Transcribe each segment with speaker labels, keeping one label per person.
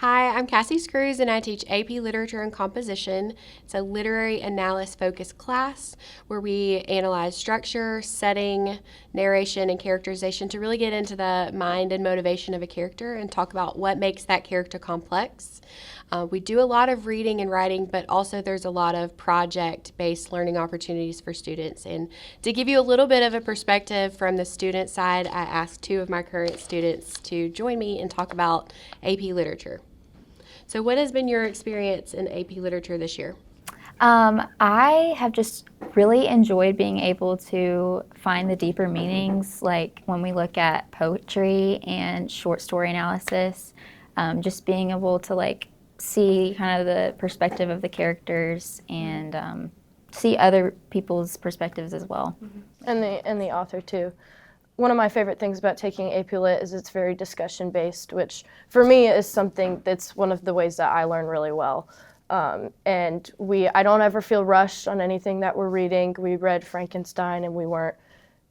Speaker 1: Hi, I'm Cassie Screws and I teach AP Literature and Composition. It's a literary analysis focused class where we analyze structure, setting, narration, and characterization to really get into the mind and motivation of a character and talk about what makes that character complex. We do a lot of reading and writing, but also there's a lot of project-based learning opportunities for students. And to give you a little bit of a perspective from the student side, I asked two of my current students to join me and talk about AP Literature. So what has been your experience in AP Literature this year?
Speaker 2: I have just really enjoyed being able to find the deeper meanings, like when we look at poetry and short story analysis, just being able to see kind of the perspective of the characters and see other people's perspectives as well.
Speaker 3: And the author too. One of my favorite things about taking AP Lit is it's very discussion based, which for me is something that's one of the ways that I learn really well. I don't ever feel rushed on anything that we're reading. We read Frankenstein and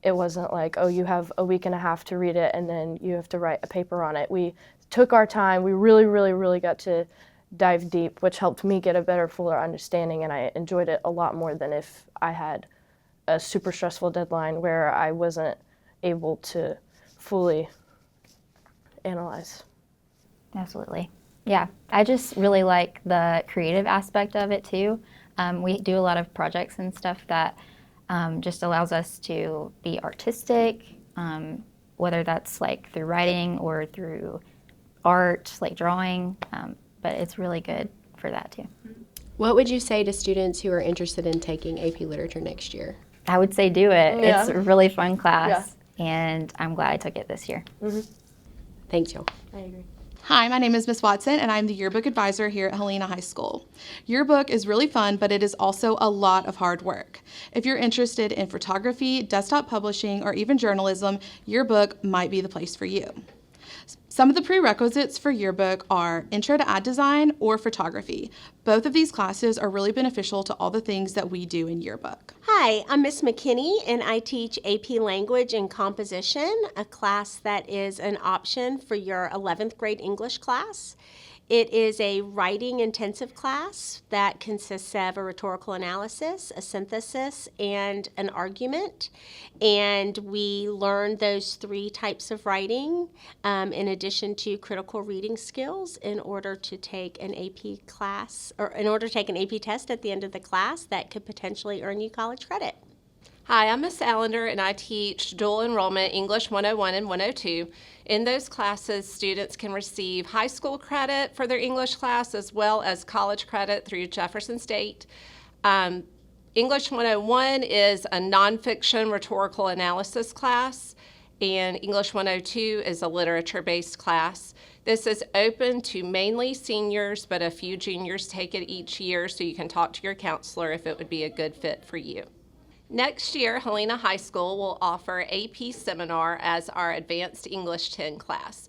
Speaker 3: it wasn't like, oh, you have a week and a half to read it and then you have to write a paper on it. We took our time. We really, really, really got to dive deep, which helped me get a better, fuller understanding, and I enjoyed it a lot more than if I had a super stressful deadline where I wasn't able to fully analyze.
Speaker 2: Absolutely. Yeah, I just really like the creative aspect of it too. We do a lot of projects and stuff that just allows us to be artistic, whether that's through writing or through art, like drawing, but it's really good for that too.
Speaker 1: What would you say to students who are interested in taking AP Literature next year?
Speaker 2: I would say do it.
Speaker 3: Yeah.
Speaker 2: It's a really fun class.
Speaker 3: Yeah.
Speaker 2: And I'm glad I took it this year.
Speaker 3: Mm-hmm.
Speaker 1: Thanks, y'all.
Speaker 3: I agree.
Speaker 4: Hi, my name is Miss Watson, and I'm the Yearbook Advisor here at Helena High School. Yearbook is really fun, but it is also a lot of hard work. If you're interested in photography, desktop publishing, or even journalism, Yearbook might be the place for you. Some of the prerequisites for Yearbook are Intro to Ad Design or Photography. Both of these classes are really beneficial to all the things that we do in Yearbook.
Speaker 5: Hi, I'm Miss McKinney, and I teach AP Language and Composition, a class that is an option for your 11th grade English class. It is a writing intensive class that consists of a rhetorical analysis, a synthesis, and an argument. And we learn those three types of writing in addition to critical reading skills in order to take an AP class, or in order to take an AP test at the end of the class that could potentially earn you college credit.
Speaker 6: Hi, I'm Miss Allinder, and I teach dual enrollment English 101 and 102. In those classes, students can receive high school credit for their English class as well as college credit through Jefferson State. English 101 is a nonfiction rhetorical analysis class, and English 102 is a literature-based class. This is open to mainly seniors, but a few juniors take it each year, so you can talk to your counselor if it would be a good fit for you. Next year, Helena High School will offer AP Seminar as our Advanced English 10 class.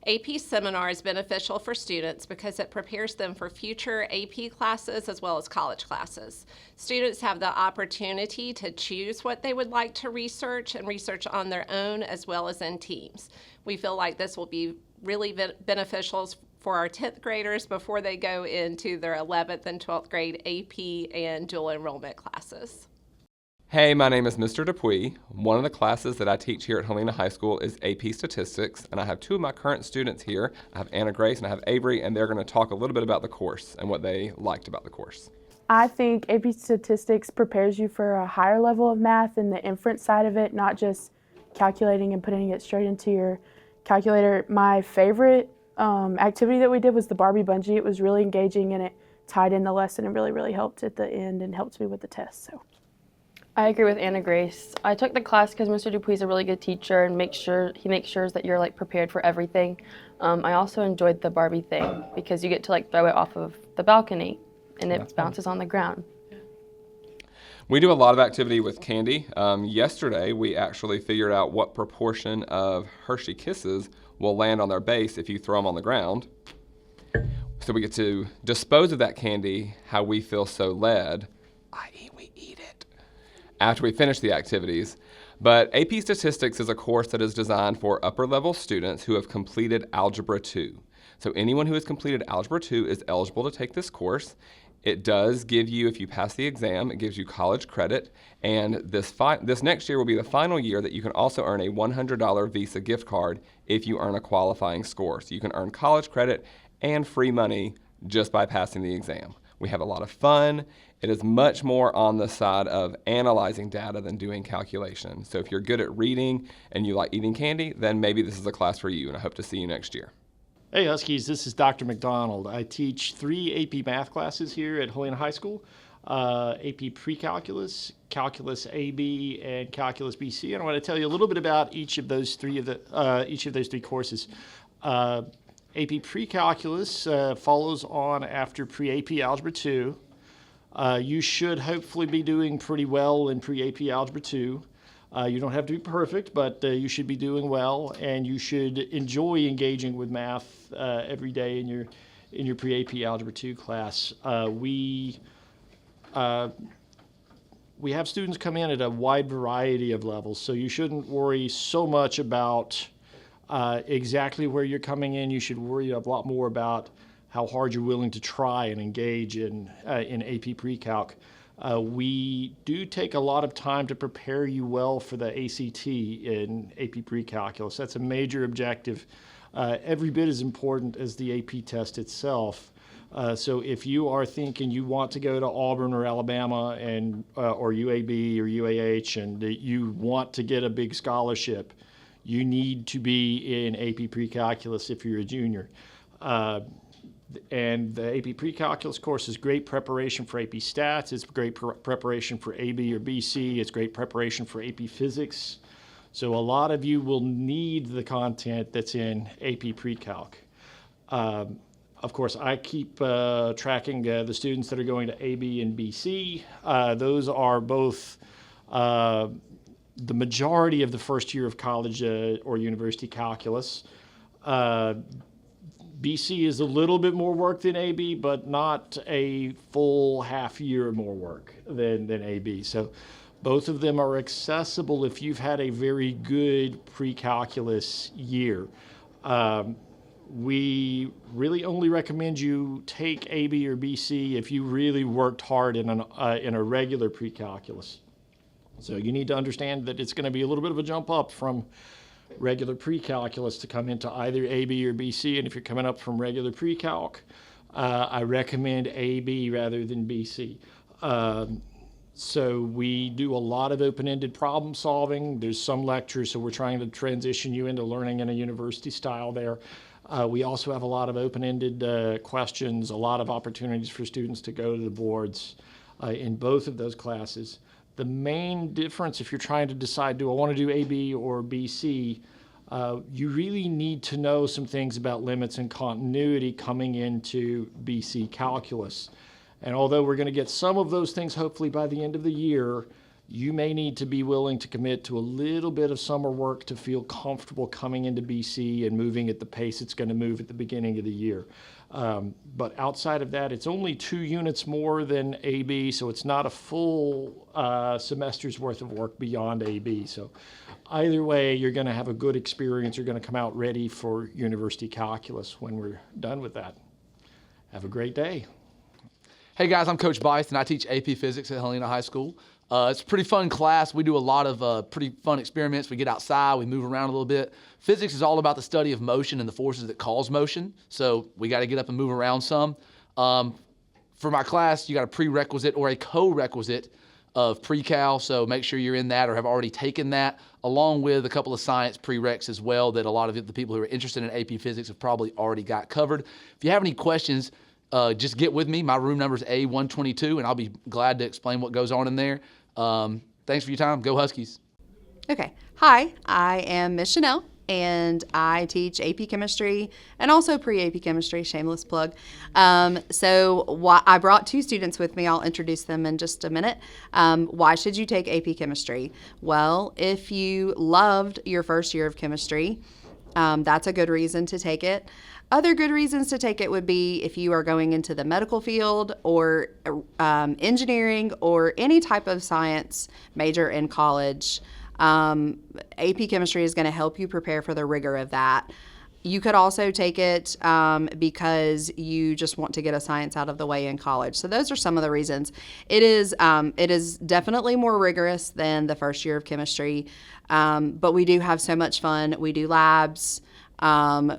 Speaker 6: AP Seminar is beneficial for students because it prepares them for future AP classes as well as college classes. Students have the opportunity to choose what they would like to research and research on their own as well as in teams. We feel like this will be really beneficial for our 10th graders before they go into their 11th and 12th grade AP and dual enrollment classes.
Speaker 7: Hey, my name is Mr. Dupuis. One of the classes that I teach here at Helena High School is AP Statistics, and I have two of my current students here. I have Anna Grace and I have Avery, and they're going to talk a little bit about the course and what they liked about the course.
Speaker 8: I think AP Statistics prepares you for a higher level of math and the inference side of it, not just calculating and putting it straight into your calculator. My favorite activity that we did was the Barbie bungee. It was really engaging and it tied in the lesson and really, really helped at the end and helped me with the test. So.
Speaker 3: I agree with Anna Grace. I took the class because Mr. Dupuis is a really good teacher and he makes sure that you're prepared for everything. I also enjoyed the Barbie thing because you get to throw it off of the balcony and it bounces on the ground.
Speaker 7: We do a lot of activity with candy. Yesterday, we actually figured out what proportion of Hershey Kisses will land on their base if you throw them on the ground. So we get to dispose of that candy how we feel so led, i.e. we eat it, after we finish the activities. But AP Statistics is a course that is designed for upper level students who have completed Algebra 2. So anyone who has completed Algebra 2 is eligible to take this course. It does give you, if you pass the exam, it gives you college credit, and this next year will be the final year that you can also earn a $100 Visa gift card if you earn a qualifying score. So you can earn college credit and free money just by passing the exam. We have a lot of fun. It is much more on the side of analyzing data than doing calculation. So if you're good at reading and you like eating candy, then maybe this is a class for you, and I hope to see you next year.
Speaker 9: Hey Huskies, this is Dr. McDonald. I teach 3 AP math classes here at Helena High School, AP Pre-Calculus, Calculus AB, and Calculus BC. And I want to tell you a little bit about each of those three courses. AP Pre-Calculus follows on after Pre-AP Algebra 2. You should hopefully be doing pretty well in Pre-AP Algebra 2. You don't have to be perfect, but you should be doing well, and you should enjoy engaging with math every day in your Pre-AP Algebra 2 class. We have students come in at a wide variety of levels, so you shouldn't worry so much about exactly where you're coming in. You should worry a lot more about how hard you're willing to try and engage in AP Pre-Calc. We do take a lot of time to prepare you well for the ACT in AP Pre-Calculus. That's a major objective, every bit as important as the AP test itself. So if you are thinking you want to go to Auburn or Alabama and or UAB or UAH and you want to get a big scholarship, you need to be in AP Pre-Calculus if you're a junior. And the AP Pre-Calculus course is great preparation for AP Stats. It's great preparation for AB or BC. It's great preparation for AP Physics. So a lot of you will need the content that's in AP Pre-Calc. Of course, I keep tracking the students that are going to AB and BC. Those are both the majority of the first year of college or university calculus. BC is a little bit more work than AB, but not a full half year more work than AB. So both of them are accessible if you've had a very good pre-calculus year. We really only recommend you take AB or BC if you really worked hard in a regular pre-calculus. So you need to understand that it's going to be a little bit of a jump up from regular pre-calculus to come into either AB or BC, and if you're coming up from regular pre-calc, I recommend AB rather than BC. So we do a lot of open-ended problem solving. There's some lectures, so we're trying to transition you into learning in a university style there. We also have a lot of open-ended questions, a lot of opportunities for students to go to the boards in both of those classes. The main difference, if you're trying to decide, do I want to do AB or BC, you really need to know some things about limits and continuity coming into BC calculus. And although we're going to get some of those things hopefully by the end of the year, you may need to be willing to commit to a little bit of summer work to feel comfortable coming into BC and moving at the pace it's going to move at the beginning of the year. But outside of that, it's only 2 units more than AB, so it's not a full semester's worth of work beyond AB. So either way, you're going to have a good experience. You're going to come out ready for university calculus when we're done with that. Have a great day.
Speaker 10: Hey guys, I'm Coach Bice, and I teach AP Physics at Helena High School. It's a pretty fun class. We do a lot of pretty fun experiments. We get outside, we move around a little bit. Physics is all about the study of motion and the forces that cause motion, so we got to get up and move around some. For my class, you got a prerequisite or a co-requisite of pre-cal, so make sure you're in that or have already taken that, along with a couple of science prereqs as well that a lot of the people who are interested in AP Physics have probably already got covered. If you have any questions, just get with me. My room number is A122, and I'll be glad to explain what goes on in there. Thanks for your time. Go Huskies.
Speaker 11: Okay. Hi, I am Miss Channell, and I teach AP Chemistry and also pre-AP Chemistry, shameless plug. I brought 2 students with me. I'll introduce them in just a minute. Why should you take AP Chemistry? Well, if you loved your first year of chemistry, that's a good reason to take it. Other good reasons to take it would be if you are going into the medical field or engineering or any type of science major in college. AP Chemistry is going to help you prepare for the rigor of that. You could also take it because you just want to get a science out of the way in college. So those are some of the reasons. It is definitely more rigorous than the first year of chemistry, but we do have so much fun. We do labs. There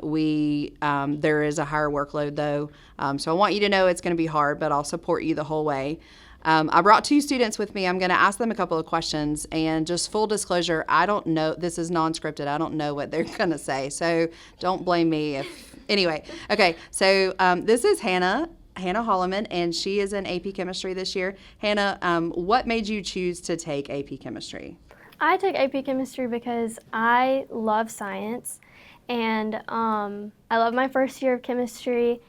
Speaker 11: is a higher workload though, so I want you to know it's going to be hard, but I'll support you the whole way. I brought 2 students with me. I'm going to ask them a couple of questions, and just full disclosure, I don't know. This is non-scripted. I don't know what they're going to say, so don't blame me. Anyway, okay. So this is Hannah Holloman, and she is in AP Chemistry this year. Hannah, what made you choose to take AP Chemistry?
Speaker 12: I took AP Chemistry because I love science, and I love my first year of chemistry.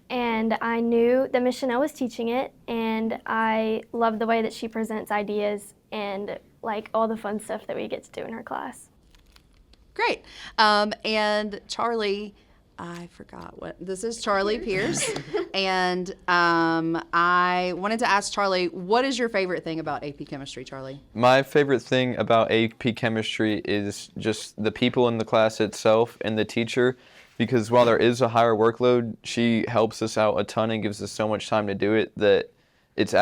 Speaker 12: And I knew that Miss Channell was teaching it, and I love the way that she presents ideas and like all the fun stuff that we get to do in her class.
Speaker 11: Great. And Charlie, I forgot what, this is Charlie Pierce. And I wanted to ask Charlie, what is your favorite thing about AP Chemistry, Charlie?
Speaker 13: My favorite thing about AP Chemistry is just the people in the class itself and the teacher. Because while there is a higher workload, she helps us out a ton and gives us so much time to do it that it's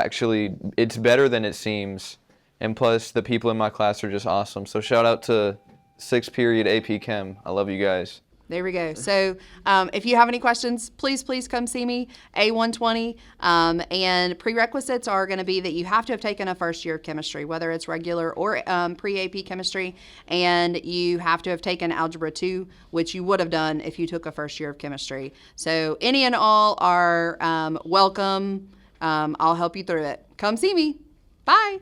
Speaker 13: better than it seems. And plus, the people in my class are just awesome. So shout out to 6th period AP Chem. I love you guys.
Speaker 11: There we go. So if you have any questions, please come see me, A120. And prerequisites are going to be that you have to have taken a first year of chemistry, whether it's regular or pre-AP chemistry, and you have to have taken Algebra 2, which you would have done if you took a first year of chemistry. So any and all are welcome. I'll help you through it. Come see me. Bye.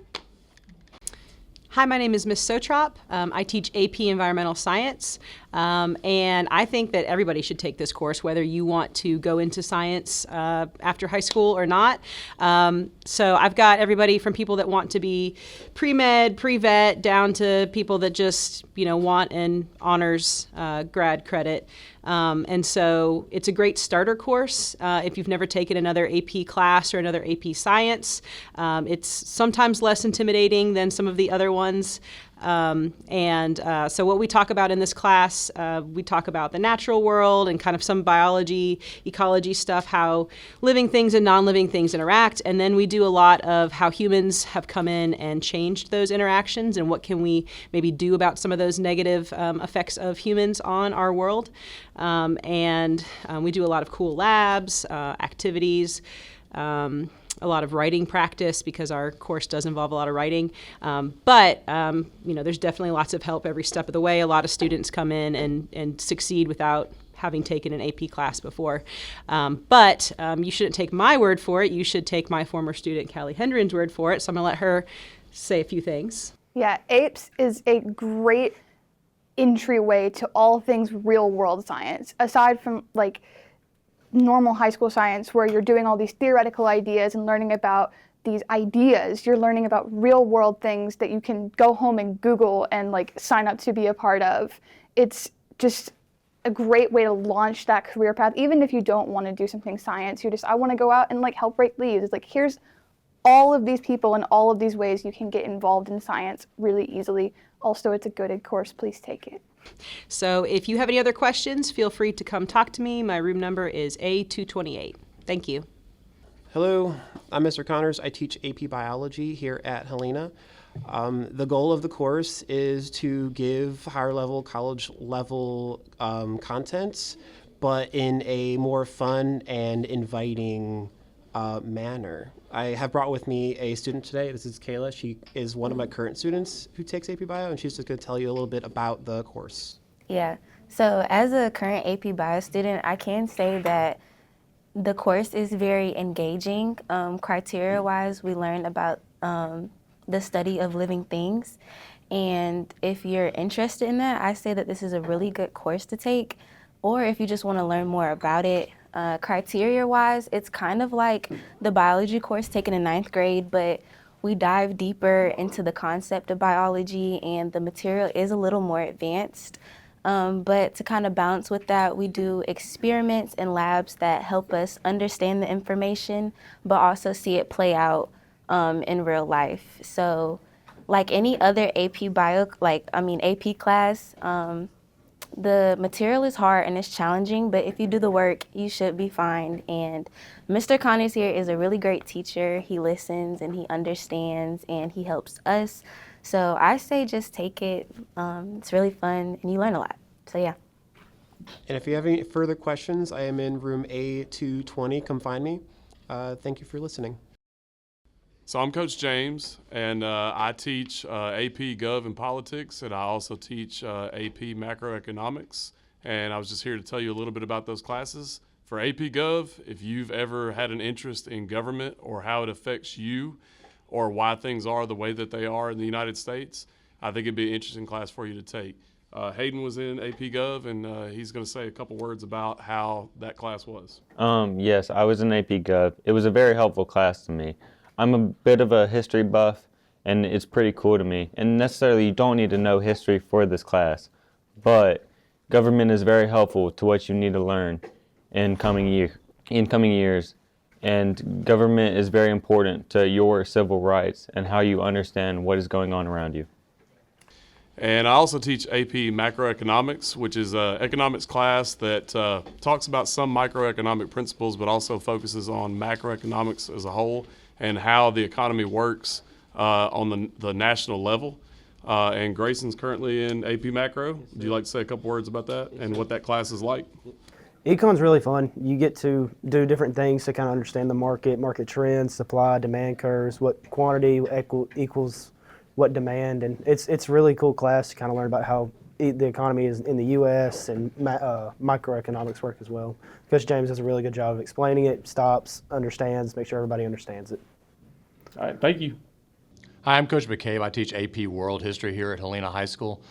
Speaker 14: Hi, my name is Miss Sotrop. I teach AP Environmental Science, and I think that everybody should take this course, whether you want to go into science after high school or not. So I've got everybody from people that want to be pre-med, pre-vet, down to people that just want an honors grad credit. And so it's a great starter course if you've never taken another AP class or another AP science. It's sometimes less intimidating than some of the other ones. So what we talk about in this class, we talk about the natural world and kind of some biology, ecology stuff, how living things and non-living things interact. And then we do a lot of how humans have come in and changed those interactions and what can we maybe do about some of those negative effects of humans on our world. We do a lot of cool labs, activities, a lot of writing practice because our course does involve a lot of writing. There's definitely lots of help every step of the way. A lot of students come in and succeed without having taken an AP class before. You shouldn't take my word for it. You should take my former student, Callie Hendren's word for it. So I'm going to let her say a few things.
Speaker 15: Yeah, APES is a great entryway to all things real world science. Aside from normal high school science where you're doing all these theoretical ideas and learning about these ideas, you're learning about real world things that you can go home and Google and sign up to be a part of. It's just a great way to launch that career path. Even if you don't want to do something science, I want to go out and help rake leaves. It's here's all of these people and all of these ways you can get involved in science really easily. Also, it's a good course. Please take it.
Speaker 14: So if you have any other questions, feel free to come talk to me. My room number is A228. Thank you.
Speaker 16: Hello, I'm Mr. Connors. I teach AP Biology here at Helena. The goal of the course is to give higher level, college level content, but in a more fun and inviting manner. I have brought with me a student today. This is Kayla. She is one of my current students who takes AP Bio, and she's just going to tell you a little bit about the course.
Speaker 17: Yeah, so as a current AP Bio student, I can say that the course is very engaging. Criteria-wise, we learn about the study of living things, and if you're interested in that, I say that this is a really good course to take, or if you just want to learn more about it. Criteria-wise, it's kind of like the biology course taken in 9th grade, but we dive deeper into the concept of biology and the material is a little more advanced. But to kind of balance with that, we do experiments and labs that help us understand the information, but also see it play out in real life. So like any other AP class, the material is hard and it's challenging, but if you do the work, you should be fine. And Mr. Connors here is a really great teacher. He listens and he understands and he helps us. So I say just take it. It's really fun and you learn a lot. So yeah.
Speaker 16: And if you have any further questions, I am in room A220. Come find me. Thank you for listening.
Speaker 18: So I'm Coach James, and I teach AP Gov and Politics, and I also teach AP Macroeconomics. And I was just here to tell you a little bit about those classes. For AP Gov, if you've ever had an interest in government or how it affects you or why things are the way that they are in the United States, I think it'd be an interesting class for you to take. Hayden was in AP Gov, and he's going to say a couple words about how that class was.
Speaker 19: Yes, I was in AP Gov. It was a very helpful class to me. I'm a bit of a history buff, and it's pretty cool to me. And necessarily, you don't need to know history for this class, but government is very helpful to what you need to learn in coming years. And government is very important to your civil rights and how you understand what is going on around you.
Speaker 18: And I also teach AP Macroeconomics, which is an economics class that talks about some microeconomic principles, but also focuses on macroeconomics as a whole and how the economy works on the national level. And Grayson's currently in AP Macro. Would you like to say a couple words about that and what that class is like?
Speaker 20: Econ's really fun. You get to do different things to kind of understand the market trends, supply, demand curves, what quantity equals what demand, and it's really cool class to kind of learn about how the economy is in the U.S. and microeconomics work as well. Coach James does a really good job of explaining it, stops, understands, make sure everybody understands it.
Speaker 18: All right, thank you.
Speaker 21: Hi, I'm Coach McCabe. I teach AP World History here at Helena High School.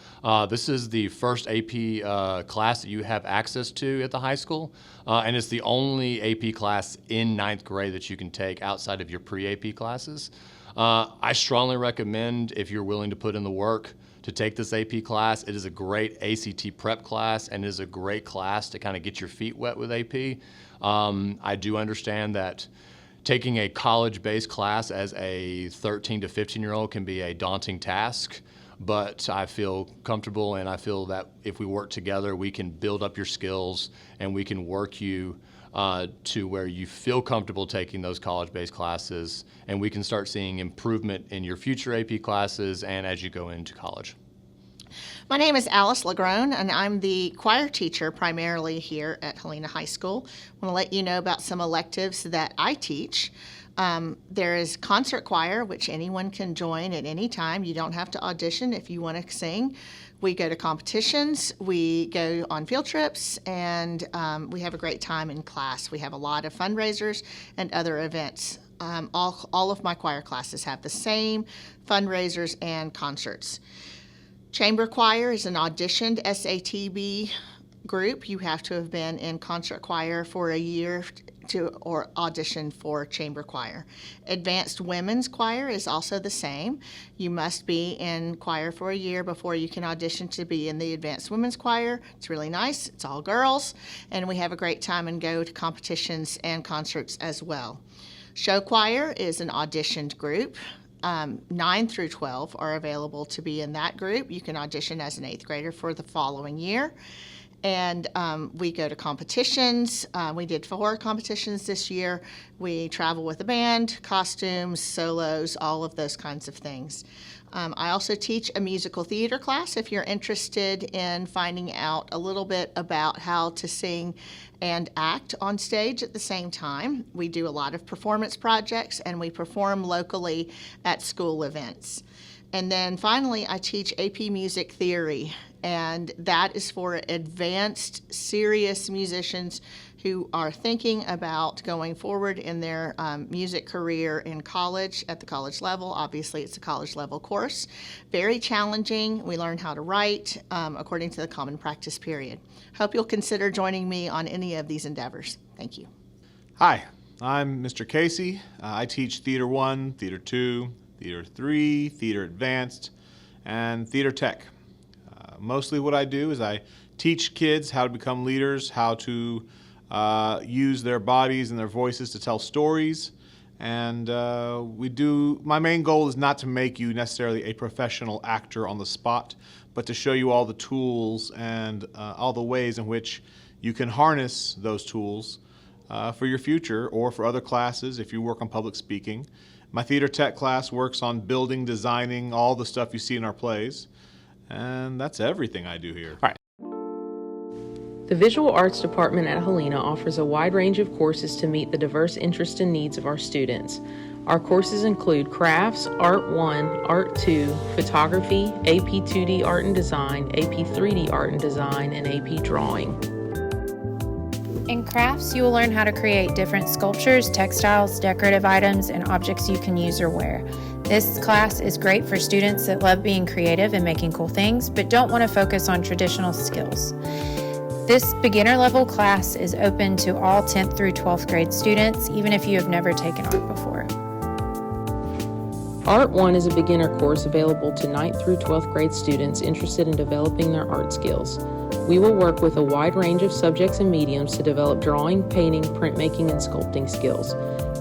Speaker 21: This is the first AP class that you have access to at the high school, and it's the only AP class in 9th grade that you can take outside of your pre-AP classes. I strongly recommend, if you're willing to put in the work, to take this AP class. It is a great ACT prep class, and it is a great class to kind of get your feet wet with AP. I do understand that taking a college-based class as a 13 to 15-year-old can be a daunting task, but I feel comfortable and I feel that if we work together, we can build up your skills and we can work you to where you feel comfortable taking those college-based classes, and we can start seeing improvement in your future AP classes and as you go into college.
Speaker 22: My name is Alice LaGrone, and I'm the choir teacher primarily here at Helena High School. I want to let you know about some electives that I teach. There is concert choir, which anyone can join at any time. You don't have to audition if you want to sing. We go to competitions, we go on field trips, and we have a great time in class. We have a lot of fundraisers and other events. All of my choir classes have the same fundraisers and concerts. Chamber choir is an auditioned SATB group. You have to have been in concert choir for a year or audition for chamber choir. Advanced women's choir is also the same. You must be in choir for a year before you can audition to be in the advanced women's choir. It's really nice. It's all girls, and we have a great time and go to competitions and concerts as well. Show choir is an auditioned group. 9 through 12 are available to be in that group. You can audition as an 8th grader for the following year. And we go to competitions. We did 4 competitions this year. We travel with a band, costumes, solos, all of those kinds of things. I also teach a musical theater class if you're interested in finding out a little bit about how to sing and act on stage at the same time. We do a lot of performance projects, and we perform locally at school events. And then finally, I teach AP Music Theory, and that is for advanced, serious musicians who are thinking about going forward in their music career in college, at the college level. Obviously, it's a college level course. Very challenging. We learn how to write according to the Common Practice period. Hope you'll consider joining me on any of these endeavors. Thank you.
Speaker 23: Hi, I'm Mr. Casey. I teach Theater 1, Theater 2, Theater 3, Theater Advanced, and Theater Tech. Mostly what I do is I teach kids how to become leaders, how to use their bodies and their voices to tell stories. And my main goal is not to make you necessarily a professional actor on the spot, but to show you all the tools and all the ways in which you can harness those tools for your future or for other classes if you work on public speaking. My theater tech class works on building, designing, all the stuff you see in our plays. And that's everything I do here.
Speaker 1: All right. The Visual Arts Department at Helena offers a wide range of courses to meet the diverse interests and needs of our students. Our courses include crafts, Art 1, Art 2, photography, AP 2D Art and Design, AP 3D Art and Design, and AP Drawing.
Speaker 2: In crafts, you will learn how to create different sculptures, textiles, decorative items, and objects you can use or wear. This class is great for students that love being creative and making cool things, but don't want to focus on traditional skills. This beginner level class is open to all 10th through 12th grade students, even if you have never taken art before.
Speaker 1: Art 1 is a beginner course available to 9th through 12th grade students interested in developing their art skills. We will work with a wide range of subjects and mediums to develop drawing, painting, printmaking, and sculpting skills.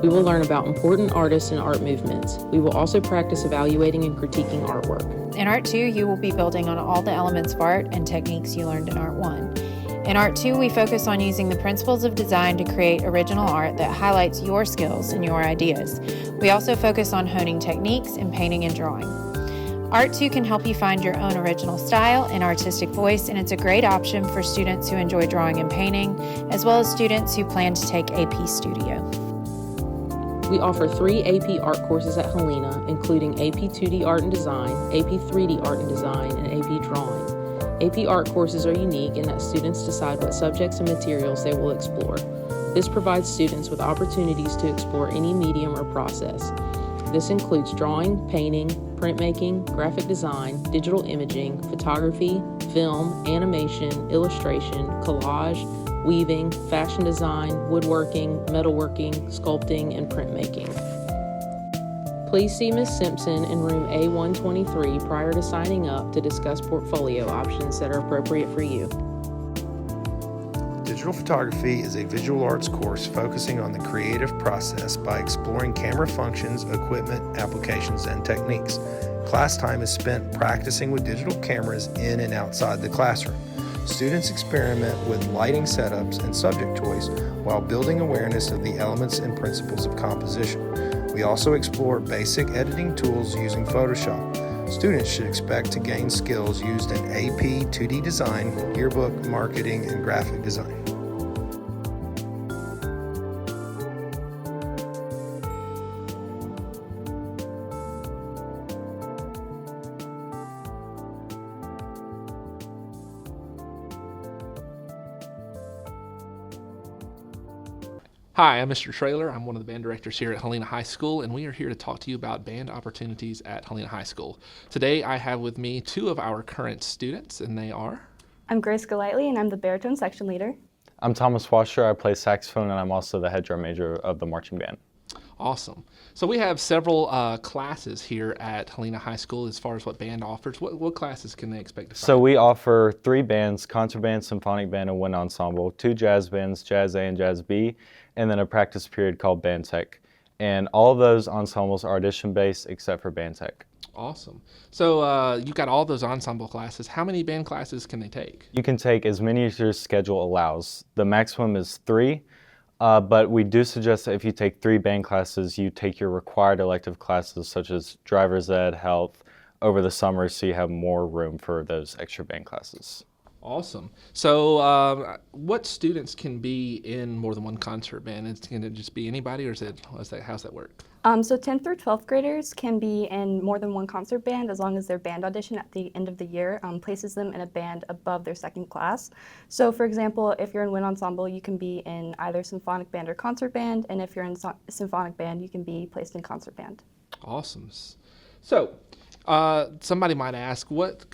Speaker 1: We will learn about important artists and art movements. We will also practice evaluating and critiquing artwork.
Speaker 2: In Art 2, you will be building on all the elements of art and techniques you learned in Art 1. In Art 2, we focus on using the principles of design to create original art that highlights your skills and your ideas. We also focus on honing techniques in painting and drawing. Art 2 can help you find your own original style and artistic voice, and it's a great option for students who enjoy drawing and painting, as well as students who plan to take AP Studio.
Speaker 1: We offer 3 AP art courses at Helena, including AP 2D Art and Design, AP 3D Art and Design, and AP Drawing. AP art courses are unique in that students decide what subjects and materials they will explore. This provides students with opportunities to explore any medium or process. This includes drawing, painting, printmaking, graphic design, digital imaging, photography, film, animation, illustration, collage, weaving, fashion design, woodworking, metalworking, sculpting, and printmaking. Please see Ms. Simpson in room A123 prior to signing up to discuss portfolio options that are appropriate for you.
Speaker 4: Digital photography is a visual arts course focusing on the creative process by exploring camera functions, equipment, applications, and techniques. Class time is spent practicing with digital cameras in and outside the classroom. Students experiment with lighting setups and subject choice while building awareness of the elements and principles of composition. We also explore basic editing tools using Photoshop. Students should expect to gain skills used in AP 2D design, yearbook, marketing, and graphic design.
Speaker 24: Hi, I'm Mr. Traylor. I'm one of the band directors here at Helena High School, and we are here to talk to you about band opportunities at Helena High School. Today, I have with me 2 of our current students, and they are...
Speaker 25: I'm Grace Golightly, and I'm the baritone section leader.
Speaker 19: I'm Thomas Washer. I play saxophone, and I'm also the head drum major of the marching band.
Speaker 24: Awesome. So we have several classes here at Helena High School as far as what band offers. What classes can they expect to find?
Speaker 19: So we offer 3 bands, concert band, symphonic band, and wind ensemble, 2 jazz bands, Jazz A and Jazz B, and then a practice period called Band Tech. And all of those ensembles are audition-based except for Band Tech.
Speaker 24: Awesome. So you've got all those ensemble classes. How many band classes can they take?
Speaker 19: You can take as many as your schedule allows. The maximum is 3. But we do suggest that if you take 3 band classes, you take your required elective classes such as driver's ed, health, over the summer so you have more room for those extra band classes.
Speaker 24: Awesome. So what students can be in more than one concert band? Can it just be anybody, or how's that work?
Speaker 25: So 10th through 12th graders can be in more than one concert band as long as their band audition at the end of the year places them in a band above their second class. So for example, if you're in wind ensemble, you can be in either symphonic band or concert band, and if you're in symphonic band, you can be placed in concert band.
Speaker 24: Awesome. So somebody might ask, what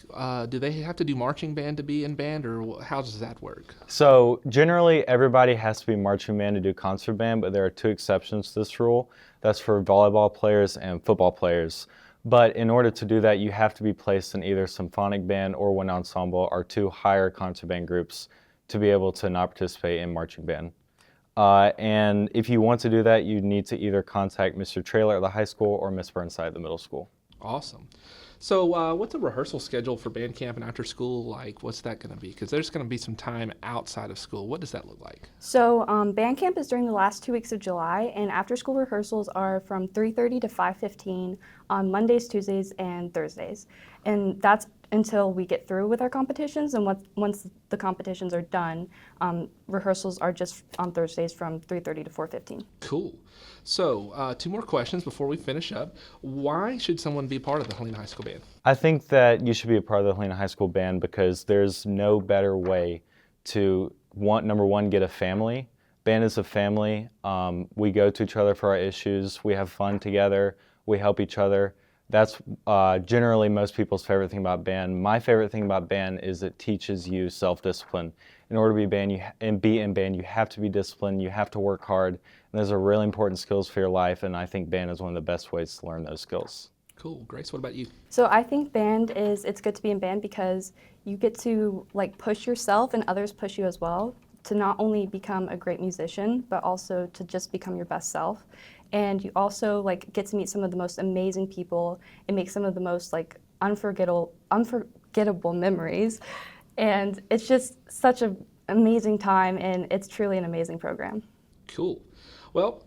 Speaker 24: do they have to do marching band to be in band, or how does that work?
Speaker 19: So generally everybody has to be marching band to do concert band, but there are 2 exceptions to this rule. That's for volleyball players and football players. But in order to do that, you have to be placed in either symphonic band or wind ensemble, or 2 higher concert band groups, to be able to not participate in marching band. And if you want to do that, you need to either contact Mr. Traylor at the high school or Ms. Burnside at the middle school.
Speaker 24: Awesome. So what's a rehearsal schedule for band camp and after school like? What's that going to be? Because there's going to be some time outside of school. What does that look like?
Speaker 25: So band camp is during the last 2 weeks of July, and after-school rehearsals are from 3:30 to 5:15 on Mondays, Tuesdays, and Thursdays. And that's until we get through with our competitions, and once the competitions are done, rehearsals are just on Thursdays from 3:30 to 4:15.
Speaker 24: Cool. So 2 more questions before we finish up. Why should someone be part of the Helena High School Band?
Speaker 19: I think that you should be a part of the Helena High School Band because there's no better way to, number one, get a family. Band is a family. We go to each other for our issues. We have fun together. We help each other. That's generally most people's favorite thing about band. My favorite thing about band is it teaches you self-discipline. In order to be in band, you have to be disciplined, you have to work hard, and those are really important skills for your life, and I think band is one of the best ways to learn those skills.
Speaker 24: Cool. Grace, what about you?
Speaker 25: So I think it's good to be in band because you get to like push yourself and others push you as well to not only become a great musician, but also to just become your best self. And you also like get to meet some of the most amazing people and make some of the most like unforgettable memories. And it's just such an amazing time, and it's truly an amazing program.
Speaker 24: Cool. Well,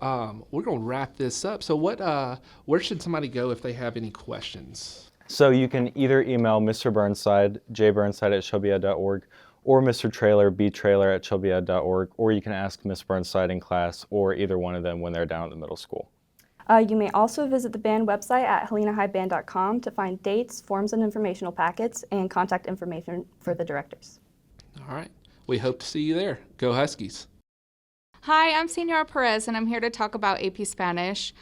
Speaker 24: we're going to wrap this up. So where should somebody go if they have any questions?
Speaker 19: So you can either email Mr. Burnside, jburnside@shelbyed.org, or Mr. Traylor, btraylor@shelbyed.org, or you can ask Miss Burnside in class, or either one of them when they're down at the middle school.
Speaker 25: You may also visit the band website at helenahighband.com to find dates, forms and informational packets, and contact information for the directors.
Speaker 24: All right. We hope to see you there. Go Huskies.
Speaker 3: Hi, I'm Senora Perez, and I'm here to talk about AP Spanish.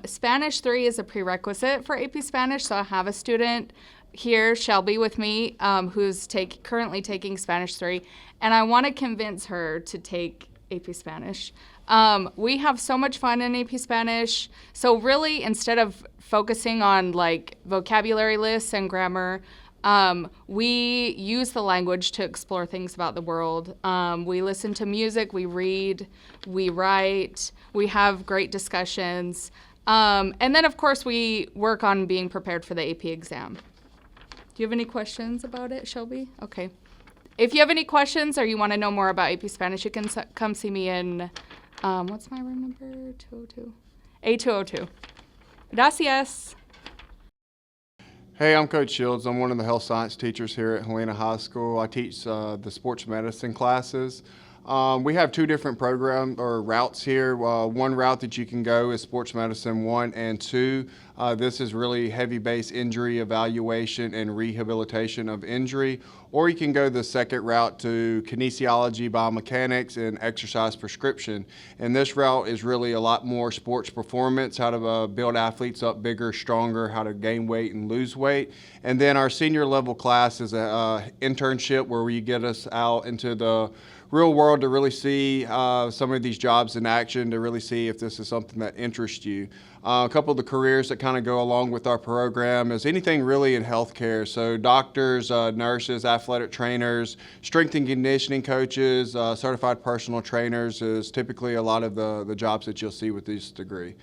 Speaker 3: Spanish 3 is a prerequisite for AP Spanish, so I have a student here, Shelby, with me, who's currently taking Spanish 3, and I want to convince her to take AP Spanish. We have so much fun in AP Spanish. So really, instead of focusing on like vocabulary lists and grammar, we use the language to explore things about the world. We listen to music, we read, we write, we have great discussions. And then of course we work on being prepared for the AP exam. Do you have any questions about it, Shelby? Okay. If you have any questions or you want to know more about AP Spanish, you can come see me in, what's my room number? 202. A202. Gracias.
Speaker 5: Hey, I'm Coach Shields. I'm one of the health science teachers here at Helena High School. I teach the sports medicine classes. We have 2 different programs or routes here. One route that you can go is Sports Medicine 1 and 2. This is really heavy base injury evaluation and rehabilitation of injury. Or you can go the second route to kinesiology, biomechanics, and exercise prescription. And this route is really a lot more sports performance, how to build athletes up bigger, stronger, how to gain weight and lose weight. And then our senior level class is an internship where we get us out into the real world to really see some of these jobs in action, to really see if this is something that interests you. A couple of the careers that kind of go along with our program is anything really in healthcare. So doctors, nurses, athletic trainers, strength and conditioning coaches, certified personal trainers is typically a lot of the jobs that you'll see with this degree.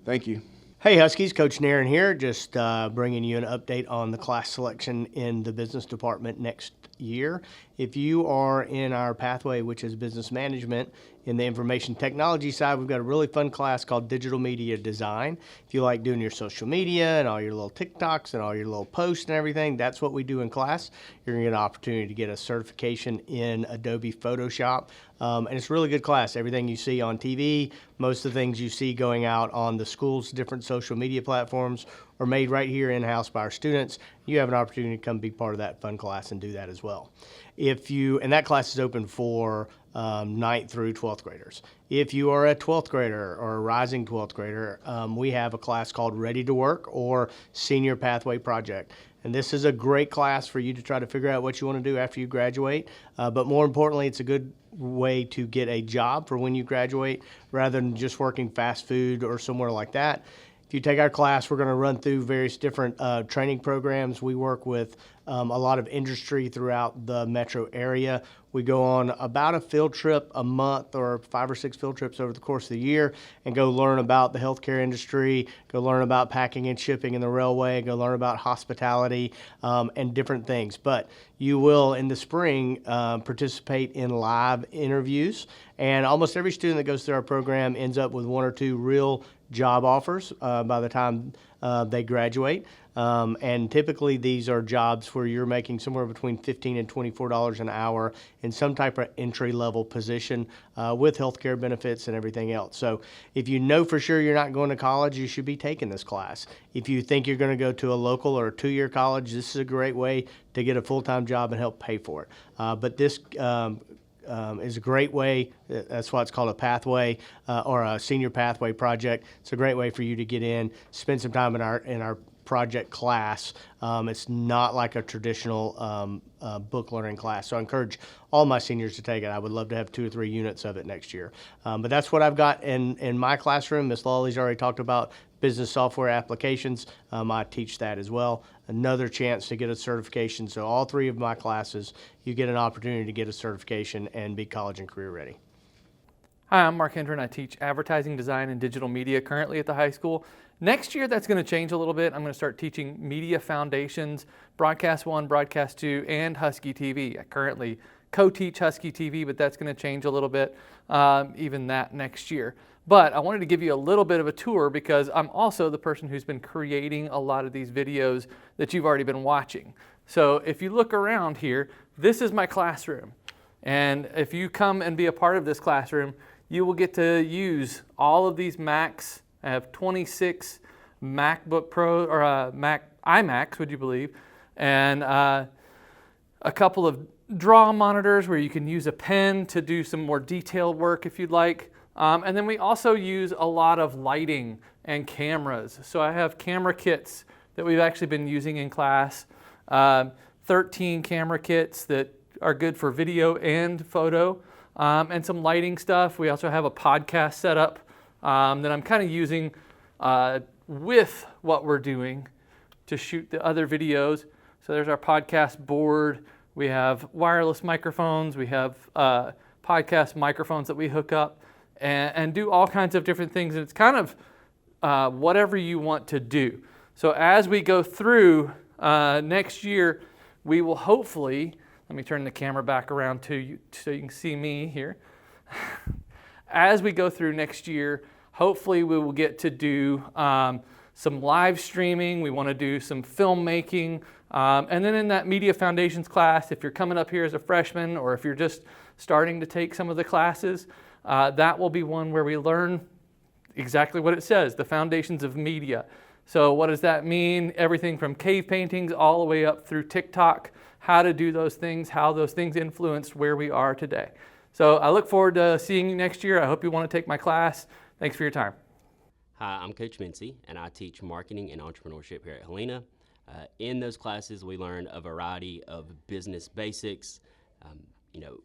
Speaker 5: Thank you.
Speaker 6: Hey Huskies, Coach Naron here, just bringing you an update on the class selection in the business department next year. If you are in our pathway, which is business management, in the information technology side, we've got a really fun class called Digital Media Design. If you like doing your social media and all your little TikToks and all your little posts and everything, that's what we do in class. You're going to get an opportunity to get a certification in Adobe Photoshop. And it's a really good class. Everything you see on TV, most of the things you see going out on the school's different social media platforms are made right here in-house by our students. You have an opportunity to come be part of that fun class and do that as well. And that class is open for 9th through 12th graders. If you are a 12th grader or a rising 12th grader, we have a class called Ready to Work or Senior Pathway Project. And this is a great class for you to try to figure out what you want to do after you graduate. But more importantly, it's a good way to get a job for when you graduate rather than just working fast food or somewhere like that. If you take our class, we're going to run through various different training programs. We work with a lot of industry throughout the metro area. We go on about a field trip a month or 5 or 6 field trips over the course of the year and go learn about the healthcare industry, go learn about packing and shipping in the railway, go learn about hospitality and different things. But you will, in the spring, participate in live interviews. And almost every student that goes through our program ends up with 1 or 2 real job offers by the time they graduate. And typically these are jobs where you're making somewhere between $15 and $24 an hour in some type of entry-level position with healthcare benefits and everything else. So if you know for sure you're not going to college, you should be taking this class. If you think you're going to go to a local or a 2-year college, this is a great way to get a full-time job and help pay for it. But this is a great way. That's why it's called a pathway or a senior pathway project. It's a great way for you to get in, spend some time in our project class. It's not like a traditional book learning class. So I encourage all my seniors to take it. I would love to have 2 or 3 units of it next year. But that's what I've got in my classroom. Ms. Lawley's already talked about business software applications. I teach that as well. Another chance to get a certification. So all 3 of my classes, you get an opportunity to get a certification and be college and career ready.
Speaker 7: Hi, I'm Mark Hendren. I teach advertising design and digital media currently at the high school. Next year, that's going to change a little bit. I'm going to start teaching media foundations, Broadcast 1, Broadcast 2, and Husky TV. I currently co-teach Husky TV, but that's going to change a little bit, even that next year. But I wanted to give you a little bit of a tour because I'm also the person who's been creating a lot of these videos that you've already been watching. So if you look around here, this is my classroom. And if you come and be a part of this classroom, you will get to use all of these Macs. I have 26 MacBook Pro or Mac iMacs, would you believe, and a couple of draw monitors where you can use a pen to do some more detailed work if you'd like. And then we also use a lot of lighting and cameras. So I have camera kits that we've actually been using in class, 13 camera kits that are good for video and photo, and some lighting stuff. We also have a podcast setup that I'm kind of using with what we're doing to shoot the other videos. So there's our podcast board. We have wireless microphones. We have podcast microphones that we hook up and do all kinds of different things. And it's kind of whatever you want to do. So as we go through next year, we will hopefully, let me turn the camera back around to you so you can see me here. As we go through next year, hopefully we will get to do some live streaming. We want to do some filmmaking. And then in that Media Foundations class, if you're coming up here as a freshman or if you're just starting to take some of the classes, that will be one where we learn exactly what it says, the foundations of media. So what does that mean? Everything from cave paintings all the way up through TikTok, how to do those things, how those things influenced where we are today. So I look forward to seeing you next year. I hope you want to take my class. Thanks for your time.
Speaker 8: Hi, I'm Coach Mincey, and I teach marketing and entrepreneurship here at Helena. In those classes, we learn a variety of business basics,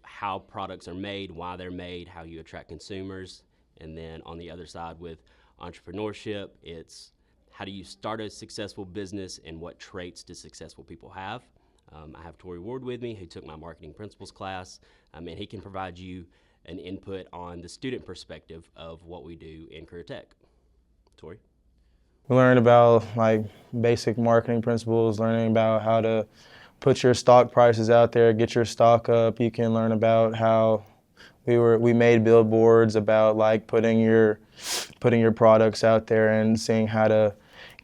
Speaker 8: how products are made, why they're made, how you attract consumers. And then on the other side with entrepreneurship, it's how do you start a successful business and what traits do successful people have. I have Tori Ward with me, who took my marketing principles class, and he can provide you an input on the student perspective of what we do in career tech. Tori?
Speaker 9: We learned about basic marketing principles, learning about how to put your stock prices out there, get your stock up. You can learn about how we made billboards about putting your products out there and seeing how to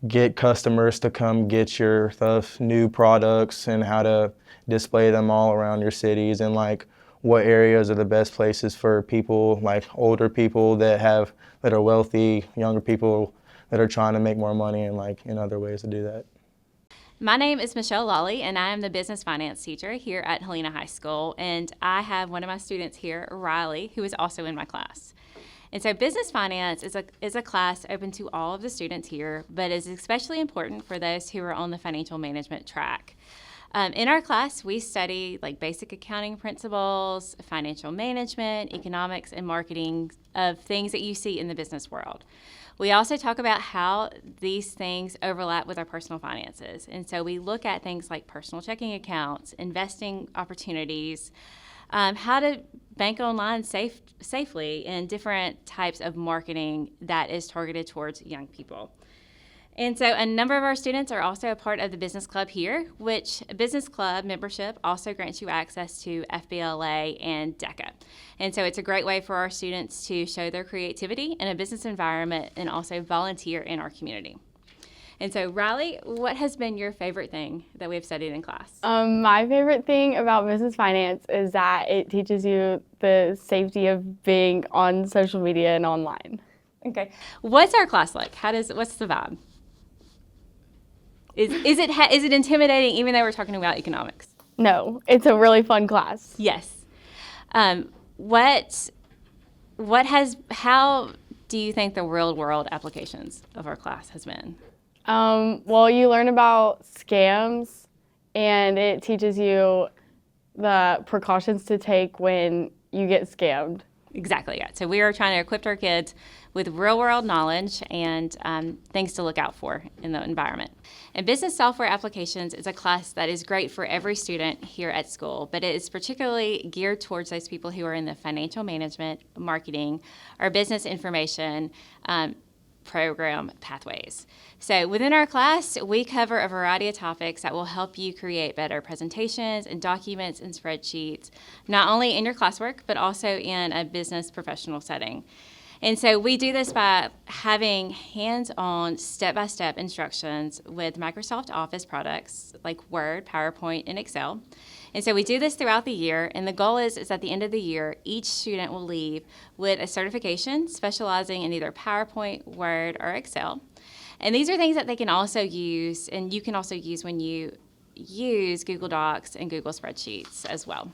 Speaker 9: get customers to come get your stuff, new products, and how to display them all around your cities, and what areas are the best places for people, older people that are wealthy, younger people that are trying to make more money, and other ways to do that.
Speaker 10: My name is Michelle Lawley, and I am the business finance teacher here at Helena High School, and I have one of my students here, Riley, who is also in my class. And so business finance is a class open to all of the students here, but is especially important for those who are on the financial management track. In our class, we study basic accounting principles, financial management, economics, and marketing of things that you see in the business world. We also talk about how these things overlap with our personal finances. And so we look at things like personal checking accounts, investing opportunities, how to bank online safely, and different types of marketing that is targeted towards young people. And so a number of our students are also a part of the business club here, which business club membership also grants you access to FBLA and DECA. And so it's a great way for our students to show their creativity in a business environment and also volunteer in our community. And so, Riley, what has been your favorite thing that we've studied in class?
Speaker 11: My favorite thing about business finance is that it teaches you the safety of being on social media and online.
Speaker 10: Okay. What's our class like? What's the vibe? Is it intimidating, even though we're talking about economics?
Speaker 11: No, it's a really fun class.
Speaker 10: Yes. How do you think the real world applications of our class has been?
Speaker 11: Well, you learn about scams, and it teaches you the precautions to take when you get scammed.
Speaker 10: Exactly, yeah. So we are trying to equip our kids with real-world knowledge and things to look out for in the environment. And business software applications is a class that is great for every student here at school, but it is particularly geared towards those people who are in the financial management, marketing, or business information program pathways. So within our class, we cover a variety of topics that will help you create better presentations and documents and spreadsheets, not only in your classwork, but also in a business professional setting. And so we do this by having hands-on, step-by-step instructions with Microsoft Office products like Word, PowerPoint, and Excel. And so we do this throughout the year, and the goal is at the end of the year, each student will leave with a certification specializing in either PowerPoint, Word, or Excel. And these are things that they can also use, and you can also use when you use Google Docs and Google Spreadsheets as well.